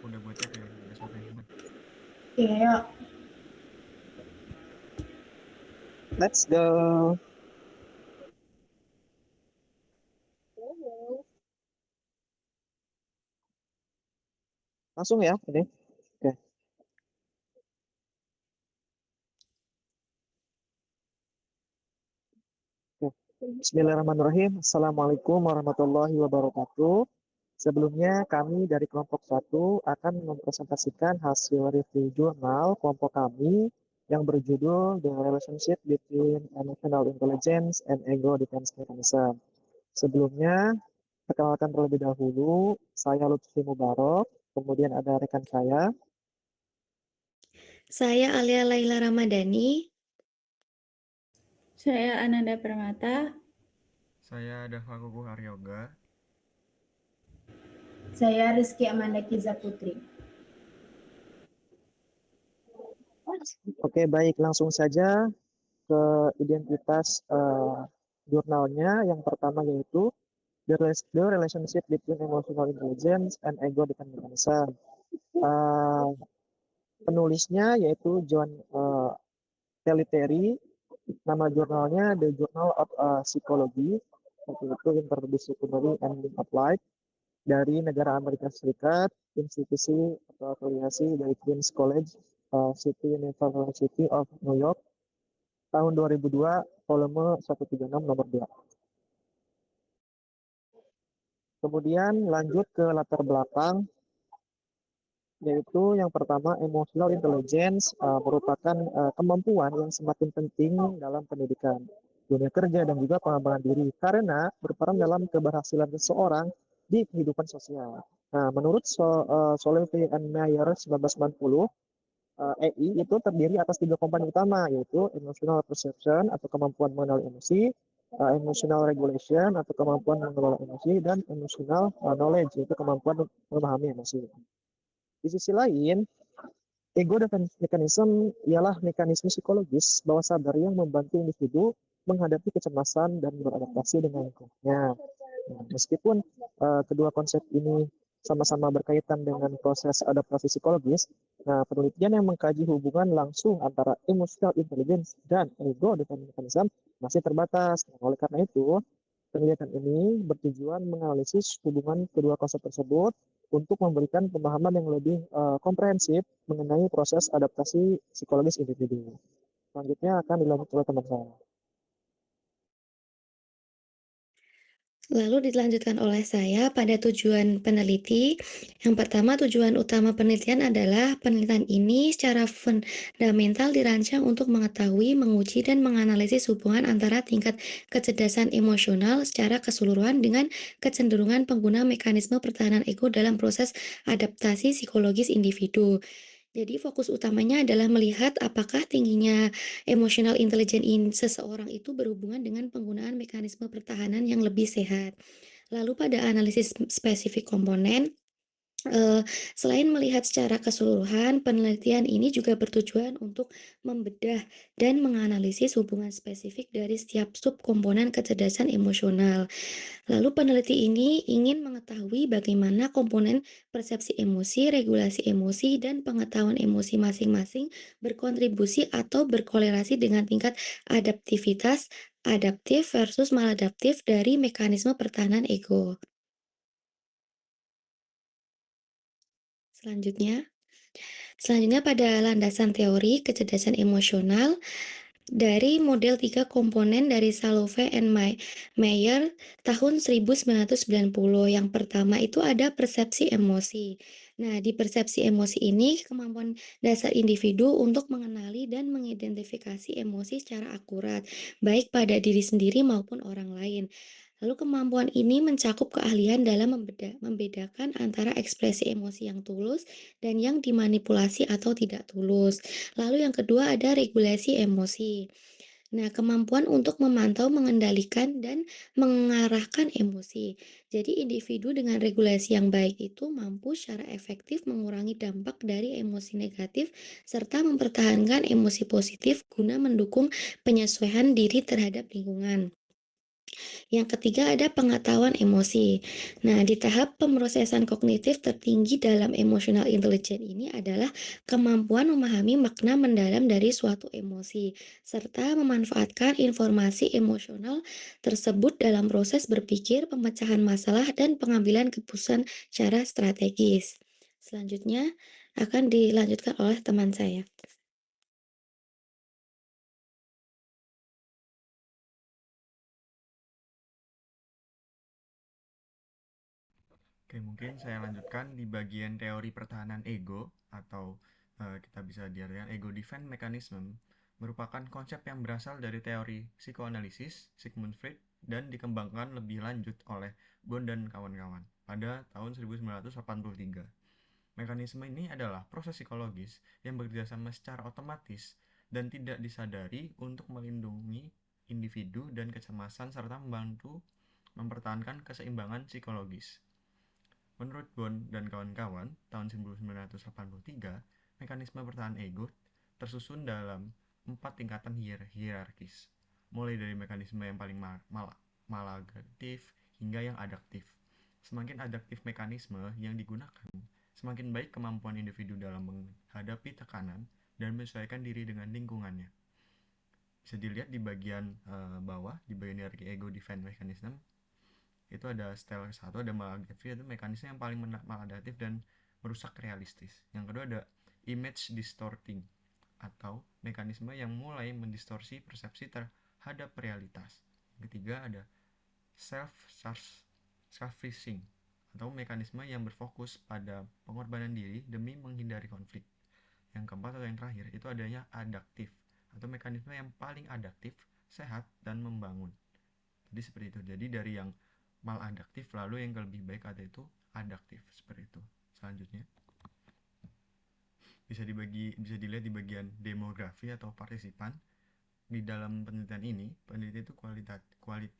udah buat cek ya udah siap ya teman. Oke, yuk. Let's go. Langsung ya ini. Oke. Oke. Bismillahirrahmanirrahim. Assalamualaikum warahmatullahi wabarakatuh. Sebelumnya kami dari kelompok 1 akan mempresentasikan hasil review jurnal kelompok kami yang berjudul The Relationship Between Emotional Intelligence and Ego Defense Mechanism. Sebelumnya, perkenalkan terlebih dahulu, saya Lutfi Mubarok, kemudian ada rekan Saya Alia Laila Ramadhani. Saya Ananda Permata. Saya Dava Kukuh Aryoga. Saya Rizky Amanda Kiza Putri. Oke, baik, langsung saja ke identitas jurnalnya. Yang pertama yaitu The Relationship Between Emotional Intelligence and Ego Defense Mechanism. Penulisnya yaitu John Teliteri. Nama jurnalnya The Journal of Psychology, yaitu Interdisciplinary and Applied, dari negara Amerika Serikat, institusi atau afiliasi dari Queens College, City University of New York, tahun 2002, volume 136 nomor 2. Kemudian lanjut ke latar belakang, yaitu yang pertama emotional intelligence merupakan kemampuan yang semakin penting dalam pendidikan, dunia kerja, dan juga pengembangan diri karena berperan dalam keberhasilan seseorang di kehidupan sosial. Nah, menurut Solevi and Meyer 1990, EI itu terdiri atas 3 komponen utama, yaitu emotional perception atau kemampuan mengenal emosi, emotional regulation atau kemampuan mengelola emosi, dan emotional knowledge yaitu kemampuan memahami emosi. Di sisi lain, ego defense mechanism ialah mekanisme psikologis bawah sadar yang membantu individu menghadapi kecemasan dan beradaptasi dengan lingkungannya. Nah, meskipun kedua konsep ini sama-sama berkaitan dengan proses adaptasi psikologis, nah, penelitian yang mengkaji hubungan langsung antara emotional intelligence dan ego defense mechanism masih terbatas. Nah, oleh karena itu, penelitian ini bertujuan menganalisis hubungan kedua konsep tersebut untuk memberikan pemahaman yang lebih komprehensif mengenai proses adaptasi psikologis individu. Selanjutnya akan dilanjut oleh teman saya. Lalu dilanjutkan oleh saya pada tujuan peneliti. Yang pertama, tujuan utama penelitian adalah penelitian ini secara fundamental dirancang untuk mengetahui, menguji, dan menganalisis hubungan antara tingkat kecerdasan emosional secara keseluruhan dengan kecenderungan pengguna mekanisme pertahanan ego dalam proses adaptasi psikologis individu. Jadi fokus utamanya adalah melihat apakah tingginya emotional intelligence seseorang itu berhubungan dengan penggunaan mekanisme pertahanan yang lebih sehat. Lalu pada analisis spesifik komponen, selain melihat secara keseluruhan, penelitian ini juga bertujuan untuk membedah dan menganalisis hubungan spesifik dari setiap subkomponen kecerdasan emosional. Lalu peneliti ini ingin mengetahui bagaimana komponen persepsi emosi, regulasi emosi, dan pengetahuan emosi masing-masing berkontribusi atau berkorelasi dengan tingkat adaptivitas adaptif versus maladaptif dari mekanisme pertahanan ego. Selanjutnya pada landasan teori kecerdasan emosional dari model 3 komponen dari Salovey and Meyer tahun 1990. Yang pertama itu ada persepsi emosi. Nah, di persepsi emosi ini kemampuan dasar individu untuk mengenali dan mengidentifikasi emosi secara akurat, baik pada diri sendiri maupun orang lain. Lalu kemampuan ini mencakup keahlian dalam membedakan antara ekspresi emosi yang tulus dan yang dimanipulasi atau tidak tulus. Lalu yang kedua ada regulasi emosi. Nah, kemampuan untuk memantau, mengendalikan, dan mengarahkan emosi. Jadi individu dengan regulasi yang baik itu mampu secara efektif mengurangi dampak dari emosi negatif serta mempertahankan emosi positif guna mendukung penyesuaian diri terhadap lingkungan. Yang ketiga ada pengetahuan emosi. Nah, di tahap pemrosesan kognitif tertinggi dalam emotional intelligence ini adalah kemampuan memahami makna mendalam dari suatu emosi, serta memanfaatkan informasi emosional tersebut dalam proses berpikir, pemecahan masalah, dan pengambilan keputusan secara strategis. Selanjutnya akan dilanjutkan oleh teman saya. Oke, mungkin saya lanjutkan di bagian teori pertahanan ego atau kita bisa diartikan ego defense mechanism merupakan konsep yang berasal dari teori psikoanalisis Sigmund Freud dan dikembangkan lebih lanjut oleh Bond dan kawan-kawan pada tahun 1983. Mekanisme ini adalah proses psikologis yang bekerja sama secara otomatis dan tidak disadari untuk melindungi individu dan kecemasan serta membantu mempertahankan keseimbangan psikologis. Menurut Bond dan kawan-kawan, tahun 1983, mekanisme pertahanan ego tersusun dalam 4 tingkatan hierarkis, mulai dari mekanisme yang paling maladaptif hingga yang adaptif. Semakin adaptif mekanisme yang digunakan, semakin baik kemampuan individu dalam menghadapi tekanan dan menyesuaikan diri dengan lingkungannya. Bisa dilihat di bagian bawah, di bagian hierarki ego defense mechanism, itu ada style satu, ada maladaptif, itu mekanisme yang paling maladaptif dan merusak realistis. Yang kedua ada image distorting atau mekanisme yang mulai mendistorsi persepsi terhadap realitas. Yang ketiga ada self-sacrificing atau mekanisme yang berfokus pada pengorbanan diri demi menghindari konflik. Yang keempat atau yang terakhir itu adanya adaptif atau mekanisme yang paling adaptif, sehat, dan membangun. Jadi seperti itu. Jadi dari yang maladaptif lalu yang lebih baik ada itu adaptif, seperti itu. Selanjutnya bisa dilihat di bagian demografi atau partisipan. Di dalam penelitian ini, penelitian itu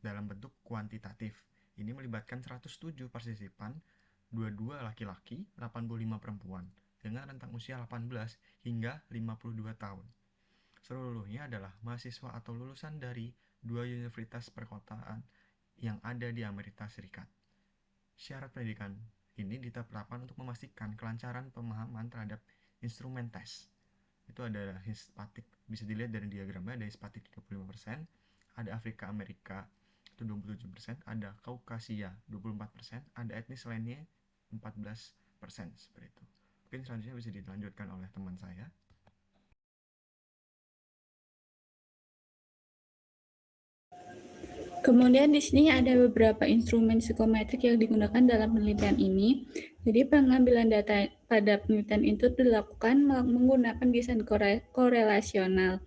dalam bentuk kuantitatif. Ini melibatkan 107 partisipan, 22 laki-laki, 85 perempuan, dengan rentang usia 18 hingga 52 tahun. Seluruhnya adalah mahasiswa atau lulusan dari 2 universitas perkotaan yang ada di Amerika Serikat. Syarat pendidikan ini ditetapkan untuk memastikan kelancaran pemahaman terhadap instrumen tes. Itu ada Hispanik, bisa dilihat dari diagramnya, ada Hispanik 35%, ada Afrika Amerika itu 27%, ada Kaukasia 24%, ada etnis lainnya 14%, seperti itu. Mungkin selanjutnya bisa dilanjutkan oleh teman saya. Kemudian di sini ada beberapa instrumen psikometrik yang digunakan dalam penelitian ini. Jadi pengambilan data pada penelitian itu dilakukan menggunakan desain korelasional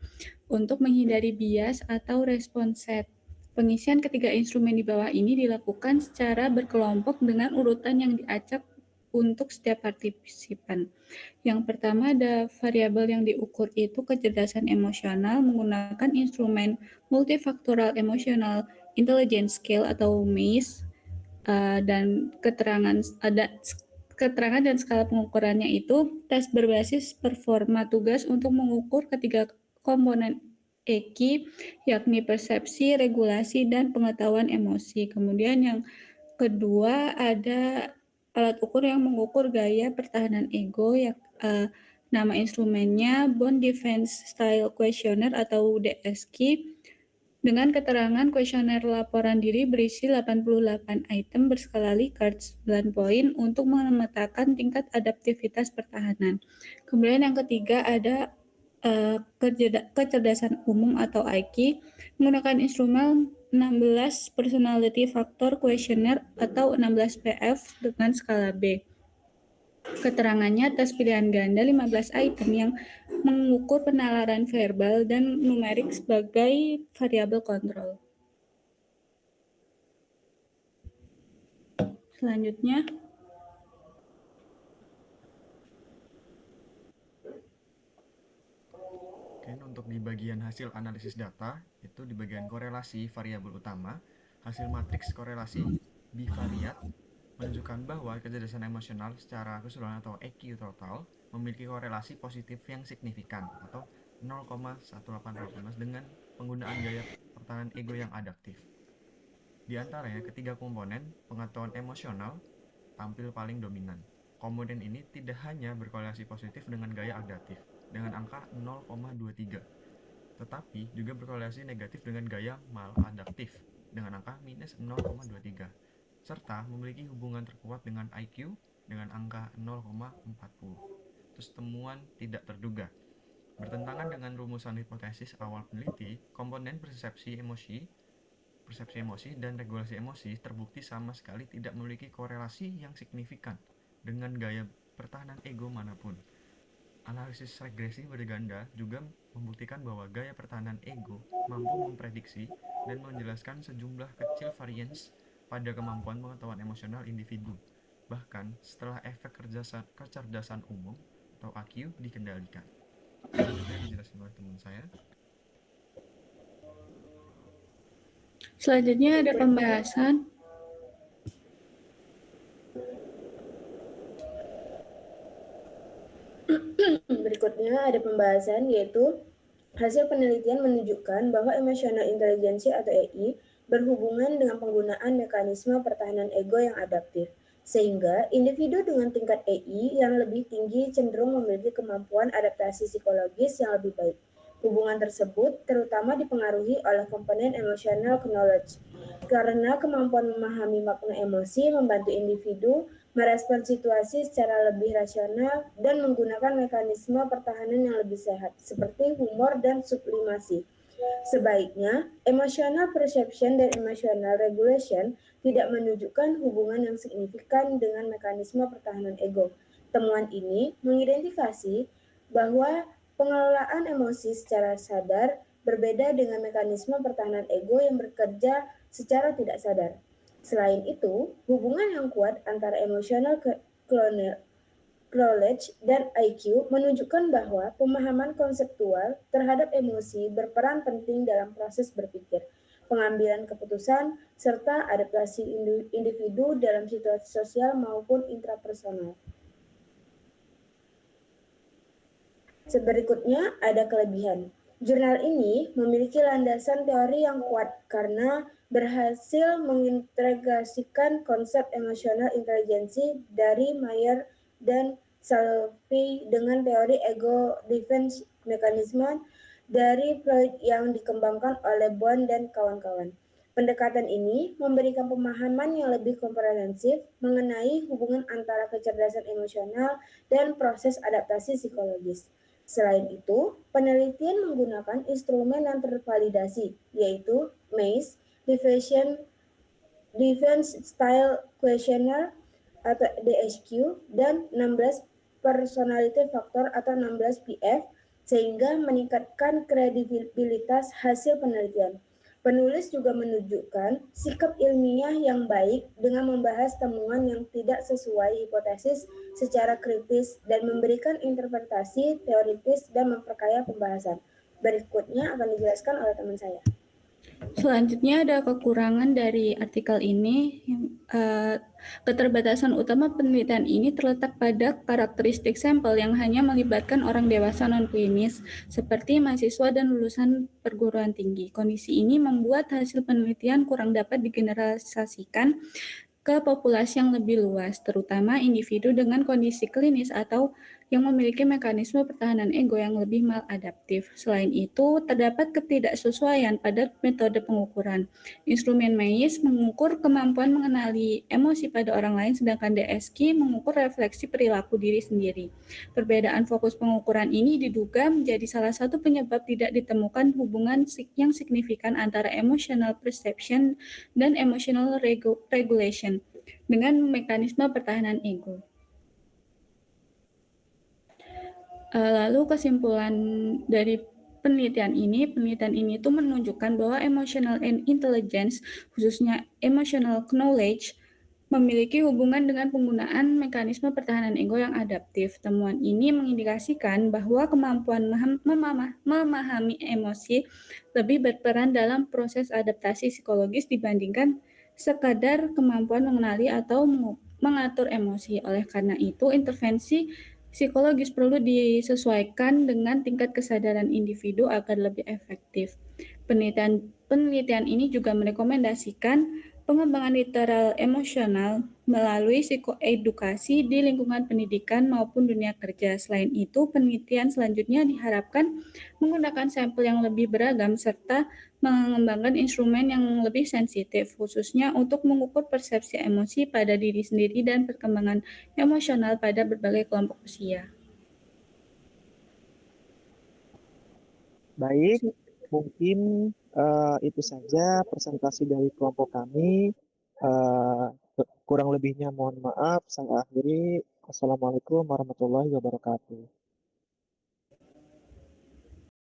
untuk menghindari bias atau respons set. Pengisian ketiga instrumen di bawah ini dilakukan secara berkelompok dengan urutan yang diacak untuk setiap partisipan. Yang pertama ada variabel yang diukur itu kecerdasan emosional menggunakan instrumen multifaktorial emotional intelligence scale atau MAIS dan keterangan dan skala pengukurannya itu tes berbasis performa tugas untuk mengukur ketiga komponen EQ yakni persepsi, regulasi, dan pengetahuan emosi. Kemudian yang kedua ada alat ukur yang mengukur gaya pertahanan ego nama instrumennya Bond Defense Style Questionnaire atau DSQ dengan keterangan kuesioner laporan diri berisi 88 item berskala Likert 9 poin untuk memetakan tingkat adaptivitas pertahanan. Kemudian yang ketiga ada kecerdasan umum atau IQ menggunakan instrumen 16 Personality Factor Questionnaire atau 16 PF dengan skala B. Keterangannya tes pilihan ganda 15 item yang mengukur penalaran verbal dan numerik sebagai variabel kontrol. Selanjutnya, Oke, untuk di bagian hasil analisis data, itu di bagian korelasi variabel utama, hasil matriks korelasi bivariat menunjukkan bahwa kecerdasan emosional secara keseluruhan atau EQ total memiliki korelasi positif yang signifikan atau 0,1818 dengan penggunaan gaya pertahanan ego yang adaptif. Di antaranya, ketiga komponen pengetahuan emosional tampil paling dominan. Komponen ini tidak hanya berkorelasi positif dengan gaya adaptif dengan angka 0,23, tetapi juga berkorelasi negatif dengan gaya maladaptif dengan angka minus 0,23, serta memiliki hubungan terkuat dengan IQ dengan angka 0,40. Terus temuan tidak terduga. Bertentangan dengan rumusan hipotesis awal peneliti, komponen persepsi emosi dan regulasi emosi terbukti sama sekali tidak memiliki korelasi yang signifikan dengan gaya pertahanan ego manapun. Analisis regresi berganda juga membuktikan bahwa gaya pertahanan ego mampu memprediksi dan menjelaskan sejumlah kecil varians pada kemampuan pengetahuan emosional individu, bahkan setelah efek kecerdasan umum atau IQ dikendalikan. Selanjutnya dijelaskan oleh teman saya. Selanjutnya ada pembahasan Berikutnya ada pembahasan yaitu hasil penelitian menunjukkan bahwa emotional intelligence atau EI berhubungan dengan penggunaan mekanisme pertahanan ego yang adaptif, sehingga individu dengan tingkat EI yang lebih tinggi cenderung memiliki kemampuan adaptasi psikologis yang lebih baik. Hubungan tersebut terutama dipengaruhi oleh komponen emotional knowledge, karena kemampuan memahami makna emosi membantu individu merespon situasi secara lebih rasional dan menggunakan mekanisme pertahanan yang lebih sehat, seperti humor dan sublimasi. Sebaiknya, emotional perception dan emotional regulation tidak menunjukkan hubungan yang signifikan dengan mekanisme pertahanan ego. Temuan ini mengidentifikasi bahwa pengelolaan emosi secara sadar berbeda dengan mekanisme pertahanan ego yang bekerja secara tidak sadar. Selain itu, hubungan yang kuat antara emotional knowledge dan IQ menunjukkan bahwa pemahaman konseptual terhadap emosi berperan penting dalam proses berpikir, pengambilan keputusan, serta adaptasi individu dalam situasi sosial maupun intrapersonal. Berikutnya ada kelebihan. Jurnal ini memiliki landasan teori yang kuat karena berhasil mengintegrasikan konsep emotional intelijensi dari Mayer dan Salovey dengan teori ego defense mechanism dari Freud yang dikembangkan oleh Bohm dan kawan-kawan. Pendekatan ini memberikan pemahaman yang lebih komprehensif mengenai hubungan antara kecerdasan emosional dan proses adaptasi psikologis. Selain itu, penelitian menggunakan instrumen yang tervalidasi, yaitu MACE, Defense Style Questionnaire atau DSQ, dan 16 Personality Factor atau 16 PF, sehingga meningkatkan kredibilitas hasil penelitian. Penulis juga menunjukkan sikap ilmiah yang baik dengan membahas temuan yang tidak sesuai hipotesis secara kritis dan memberikan interpretasi teoritis dan memperkaya pembahasan. Berikutnya akan dijelaskan oleh teman saya. Selanjutnya ada kekurangan dari artikel ini. Keterbatasan utama penelitian ini terletak pada karakteristik sampel yang hanya melibatkan orang dewasa non-klinis seperti mahasiswa dan lulusan perguruan tinggi. Kondisi ini membuat hasil penelitian kurang dapat digeneralisasikan ke populasi yang lebih luas, terutama individu dengan kondisi klinis atau yang memiliki mekanisme pertahanan ego yang lebih maladaptif. Selain itu, terdapat ketidaksesuaian pada metode pengukuran. Instrumen MACE mengukur kemampuan mengenali emosi pada orang lain, sedangkan DSQ mengukur refleksi perilaku diri sendiri. Perbedaan fokus pengukuran ini diduga menjadi salah satu penyebab tidak ditemukan hubungan yang signifikan antara emotional perception dan emotional regulation dengan mekanisme pertahanan ego. Lalu kesimpulan dari penelitian ini itu menunjukkan bahwa emotional intelligence, khususnya emotional knowledge, memiliki hubungan dengan penggunaan mekanisme pertahanan ego yang adaptif. Temuan ini mengindikasikan bahwa kemampuan memahami emosi lebih berperan dalam proses adaptasi psikologis dibandingkan sekadar kemampuan mengenali atau mengatur emosi. Oleh karena itu, intervensi psikologis perlu disesuaikan dengan tingkat kesadaran individu agar lebih efektif. Penelitian ini juga merekomendasikan pengembangan literal emosional melalui psikoedukasi di lingkungan pendidikan maupun dunia kerja. Selain itu, penelitian selanjutnya diharapkan menggunakan sampel yang lebih beragam serta mengembangkan instrumen yang lebih sensitif, khususnya untuk mengukur persepsi emosi pada diri sendiri dan perkembangan emosional pada berbagai kelompok usia. Baik, mungkin itu saja presentasi dari kelompok kami. Eh, Kurang lebihnya mohon maaf. Saya akhiri. Assalamualaikum warahmatullahi wabarakatuh.